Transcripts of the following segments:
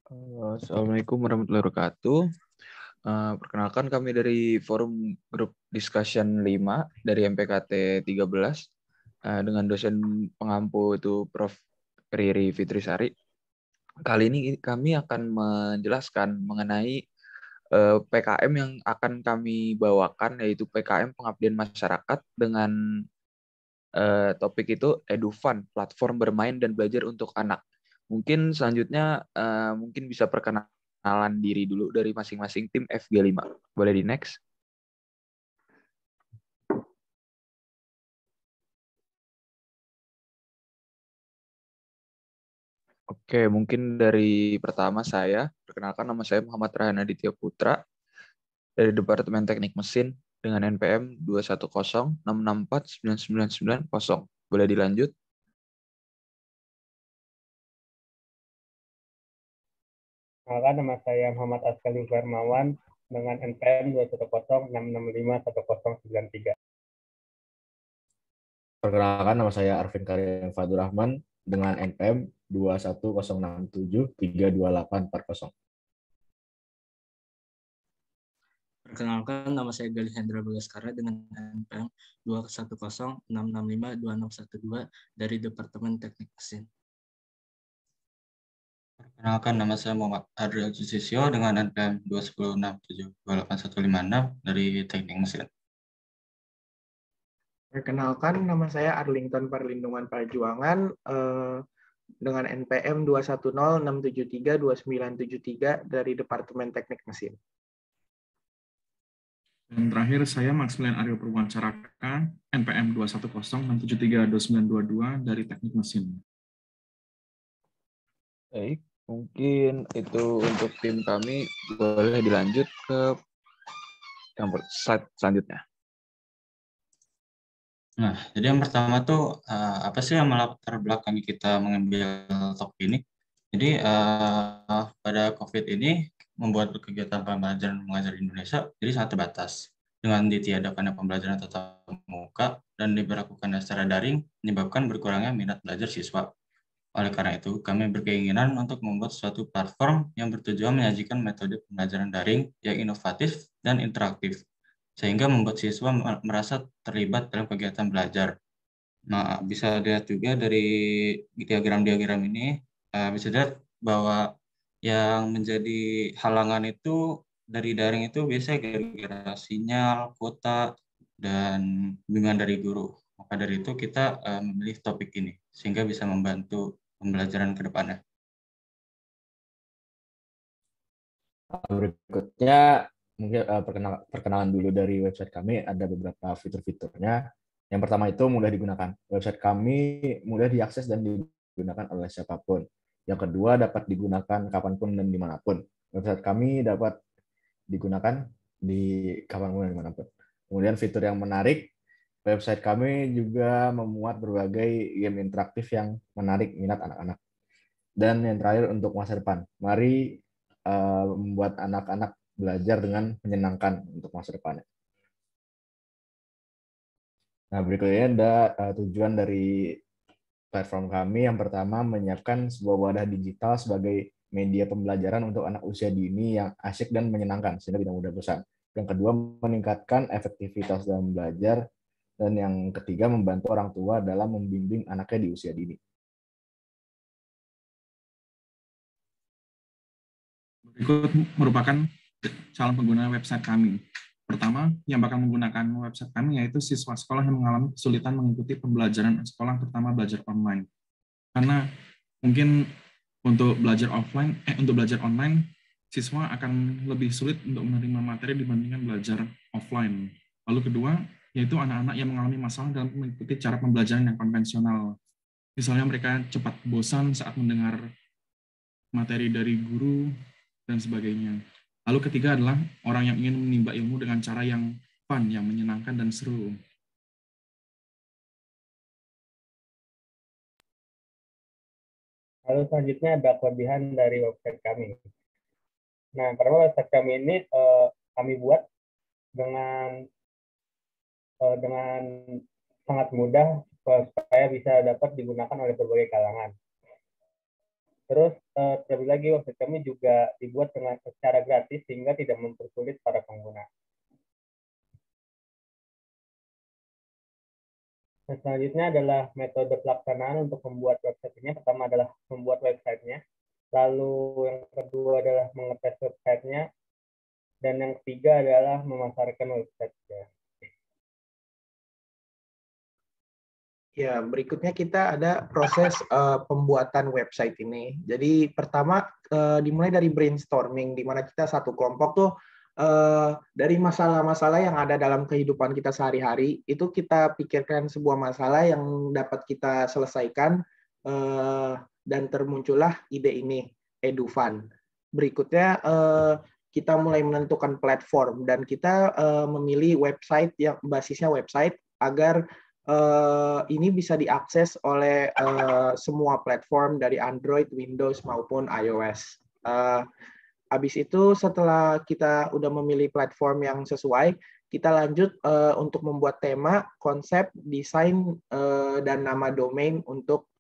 Assalamualaikum warahmatullahi wabarakatuh. Perkenalkan kami dari Forum Group Discussion 5 dari MPKT 13 dengan dosen pengampu itu Prof. Riri Fitrisari. Kali ini kami akan menjelaskan mengenai PKM yang akan kami bawakan, yaitu PKM Pengabdian Masyarakat dengan topik itu EduFun, platform bermain dan belajar untuk anak. Mungkin selanjutnya mungkin bisa perkenalan diri dulu dari masing-masing tim FG5. Boleh di next? Oke, mungkin dari pertama saya, perkenalkan nama saya Muhammad Rahan Aditya Putra dari Departemen Teknik Mesin dengan NPM 21066499990. Boleh dilanjut? Maka nama saya Muhammad Askali Hermawan dengan NPM 21066510093. Perkenalkan, nama saya Arvin Karim Fadur Rahman dengan NPM 21067322840. Perkenalkan, nama saya Galih Hendra Bagaskara dengan NPM 21066526612 dari Departemen Teknik Mesin. Perkenalkan, nama saya Muhammad Adriel Jusisio dengan NPM 21067281156 dari Teknik Mesin. Perkenalkan, nama saya Arlington Perlindungan Perjuangan dengan NPM 21067329973 dari Departemen Teknik Mesin. Dan terakhir, saya Maximilian Aryo Purwacaraka, NPM 21067329922 dari Teknik Mesin. Baik, mungkin itu untuk tim kami. Boleh dilanjut ke yang slide selanjutnya. Nah, jadi yang pertama tuh apa sih yang melatar belakangi kita mengambil topik ini? Jadi pada COVID ini membuat kegiatan pembelajaran mengajar di Indonesia jadi sangat terbatas. Dengan ditiadakannya pembelajaran tatap muka dan diberlakukannya secara daring menyebabkan berkurangnya minat belajar siswa. Oleh karena itu, kami berkeinginan untuk membuat suatu platform yang bertujuan menyajikan metode pembelajaran daring yang inovatif dan interaktif, sehingga membuat siswa merasa terlibat dalam kegiatan belajar. Nah, bisa dilihat juga dari diagram-diagram ini, bisa dilihat bahwa yang menjadi halangan itu dari daring itu biasanya gara-gara sinyal, kuota, dan bimbingan dari guru. Maka dari itu kita memilih topik ini, sehingga bisa membantu pembelajaran ke depannya. Berikutnya, mungkin perkenalan dulu dari website kami. Ada beberapa fitur-fiturnya. Yang pertama itu mudah digunakan. Website kami mudah diakses dan digunakan oleh siapapun. Yang kedua, dapat digunakan kapanpun dan dimanapun. Website kami dapat digunakan di kapanpun dan dimanapun. Kemudian fitur yang menarik, website kami juga memuat berbagai game interaktif yang menarik minat anak-anak. Dan yang terakhir, untuk masa depan, mari membuat anak-anak belajar dengan menyenangkan untuk masa depannya. Nah, berikutnya ada tujuan dari platform kami. Yang pertama, menyiapkan sebuah wadah digital sebagai media pembelajaran untuk anak usia dini yang asyik dan menyenangkan, sehingga tidak mudah bosan. Yang kedua, meningkatkan efektivitas dalam belajar. Dan yang ketiga, membantu orang tua dalam membimbing anaknya di usia dini. Berikut merupakan calon pengguna website kami. Pertama, yang bakal menggunakan website kami yaitu siswa sekolah yang mengalami kesulitan mengikuti pembelajaran sekolah, terutama belajar online. Karena mungkin untuk belajar online, siswa akan lebih sulit untuk menerima materi dibandingkan belajar offline. Lalu kedua, yaitu anak-anak yang mengalami masalah dalam mengikuti cara pembelajaran yang konvensional. Misalnya mereka cepat bosan saat mendengar materi dari guru, dan sebagainya. Lalu ketiga adalah orang yang ingin menimba ilmu dengan cara yang fun, yang menyenangkan dan seru. Lalu selanjutnya ada kelebihan dari website kami. Nah, pertama website kami ini kami buat dengan sangat mudah supaya bisa dapat digunakan oleh berbagai kalangan. Terus terlebih lagi website kami juga dibuat dengan secara gratis sehingga tidak mempersulit para pengguna. Nah, selanjutnya adalah metode pelaksanaan untuk membuat website-nya. Pertama adalah membuat website-nya. Lalu yang kedua adalah mengetes website-nya. Dan yang ketiga adalah memasarkan website-nya. Ya, berikutnya kita ada proses pembuatan website ini. Jadi pertama dimulai dari brainstorming, di mana kita satu kelompok tuh dari masalah-masalah yang ada dalam kehidupan kita sehari-hari, itu kita pikirkan sebuah masalah yang dapat kita selesaikan, dan termuncullah ide ini, EduFund. Berikutnya kita mulai menentukan platform, dan kita memilih website yang basisnya website agar ini bisa diakses oleh semua platform dari Android, Windows maupun iOS. Habis itu setelah kita udah memilih platform yang sesuai, kita lanjut untuk membuat tema, konsep, desain, dan nama domain untuk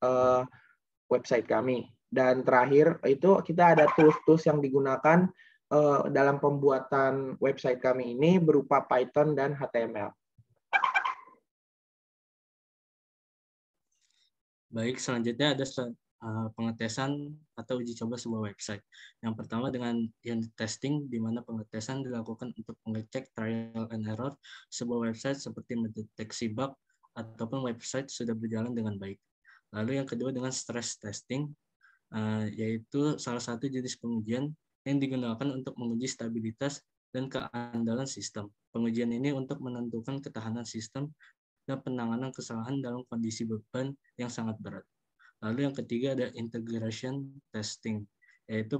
website kami. Dan terakhir itu kita ada tools-tools yang digunakan dalam pembuatan website kami ini berupa Python dan HTML. Baik, selanjutnya ada pengetesan atau uji coba sebuah website. Yang pertama dengan unit testing, di mana pengetesan dilakukan untuk mengecek trial and error sebuah website seperti mendeteksi bug ataupun website sudah berjalan dengan baik. Lalu yang kedua dengan stress testing, yaitu salah satu jenis pengujian yang digunakan untuk menguji stabilitas dan keandalan sistem. Pengujian ini untuk menentukan ketahanan sistem dan penanganan kesalahan dalam kondisi beban yang sangat berat. Lalu yang ketiga ada integration testing, yaitu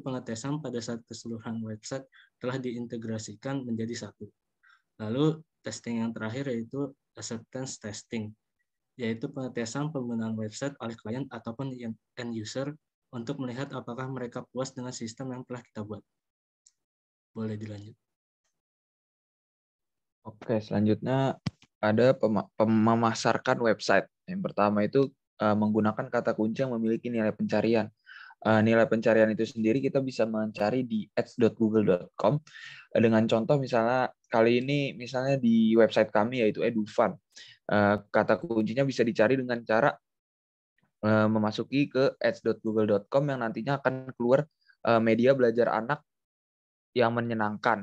pengetesan pada saat keseluruhan website telah diintegrasikan menjadi satu. Lalu testing yang terakhir yaitu acceptance testing, yaitu pengetesan penggunaan website oleh klien ataupun end user untuk melihat apakah mereka puas dengan sistem yang telah kita buat. Boleh dilanjut. Oke, selanjutnya ada memasarkan website. Yang pertama itu menggunakan kata kunci yang memiliki nilai pencarian. Nilai pencarian itu sendiri kita bisa mencari di ads.google.com dengan contoh misalnya kali ini misalnya di website kami yaitu EduFund. Kata kuncinya bisa dicari dengan cara memasuki ke ads.google.com yang nantinya akan keluar media belajar anak yang menyenangkan.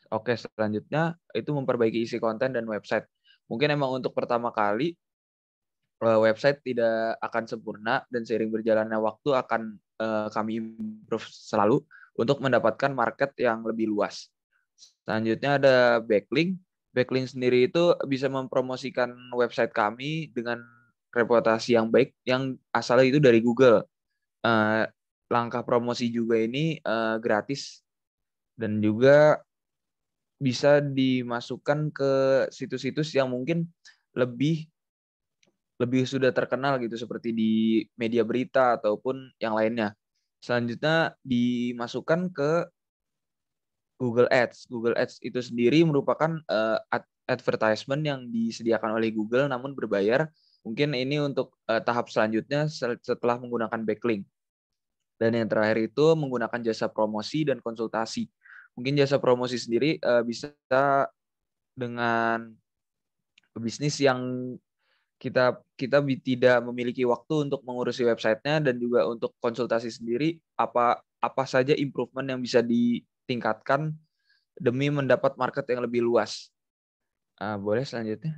Oke, selanjutnya itu memperbaiki isi konten dan website. Mungkin emang untuk pertama kali website tidak akan sempurna dan seiring berjalannya waktu akan kami improve selalu untuk mendapatkan market yang lebih luas. Selanjutnya ada backlink. Backlink sendiri itu bisa mempromosikan website kami dengan reputasi yang baik yang asalnya itu dari Google. Langkah promosi juga ini gratis dan juga bisa dimasukkan ke situs-situs yang mungkin lebih sudah terkenal gitu seperti di media berita ataupun yang lainnya. Selanjutnya dimasukkan ke Google Ads. Google Ads itu sendiri merupakan advertisement yang disediakan oleh Google namun berbayar. Mungkin ini untuk tahap selanjutnya setelah menggunakan backlink. Dan yang terakhir itu menggunakan jasa promosi dan konsultasi. Mungkin jasa promosi sendiri bisa dengan bisnis yang kita tidak memiliki waktu untuk mengurusi websitenya dan juga untuk konsultasi sendiri apa saja improvement yang bisa ditingkatkan demi mendapat market yang lebih luas. Boleh selanjutnya.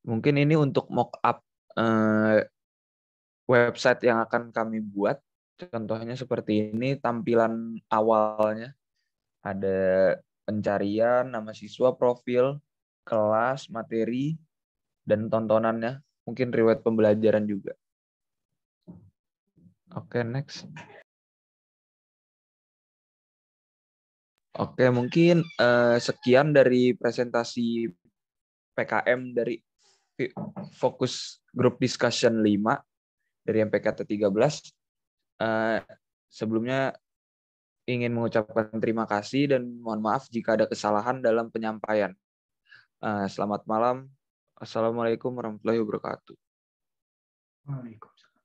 Mungkin ini untuk mock up website yang akan kami buat. Contohnya seperti ini tampilan awalnya. Ada pencarian, nama siswa, profil, kelas, materi, dan tontonannya. Mungkin riwayat pembelajaran juga. Oke, next. Oke, mungkin sekian dari presentasi PKM dari Fokus Group Discussion 5 dari MPKT 13. Sebelumnya ingin mengucapkan terima kasih dan mohon maaf jika ada kesalahan dalam penyampaian. Selamat malam. Assalamualaikum warahmatullahi wabarakatuh. Waalaikumsalam.